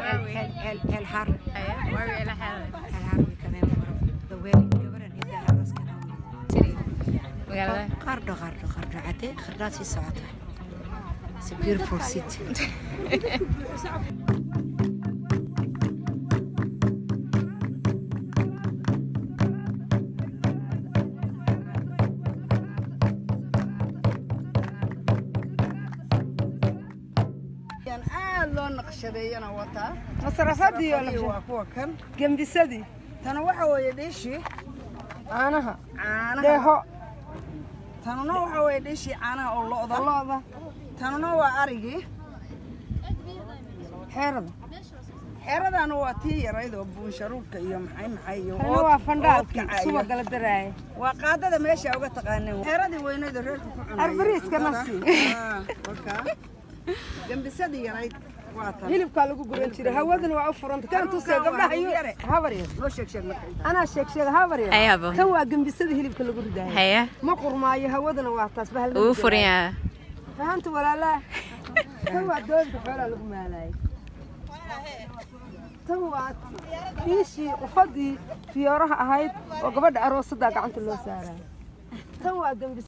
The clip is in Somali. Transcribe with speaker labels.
Speaker 1: الحر
Speaker 2: واوي إلى حالة
Speaker 1: الحر كمان دوين جبران إذا عرس كلام
Speaker 2: تري ويلا
Speaker 1: قردو عتي خراسي ساعته It's a beautiful city.
Speaker 3: لو نقشدي أنا وطا
Speaker 4: مصرفاتي ولا
Speaker 3: أيوة هو كان
Speaker 4: جنب سدي
Speaker 3: تنوع ويديشي
Speaker 4: أنا
Speaker 3: ده تنوع ويديشي أنا الله تنوع أريجي
Speaker 4: حرب
Speaker 3: حرب أنا واتي يريد أبو شروك يوم حي
Speaker 4: هو فندق سوى قلب دراي
Speaker 3: وقاعدة ماشي أو تقاني حرب وين يدرك
Speaker 4: أربريس كناسي
Speaker 3: أوكي جنب سدي يريد
Speaker 4: hilibka lagu guran jiray hawadan waa u furanta kan tusay gabdhaha iyo habariyad
Speaker 3: loo sheeg
Speaker 4: ana sheeg habariyad
Speaker 2: ayaba
Speaker 4: tan waa gambisada hilibka lagu ridaay
Speaker 2: haya
Speaker 4: ma qurmaayo hawadana waa taas bahal
Speaker 2: uu furiyaa
Speaker 4: fahanta walaala tan waa doonta xoolaha lagu maalay tan waa diishi qofadii fiyooraha ahayd oo gabadha aroosada gacanta loo saaray tan waa gambis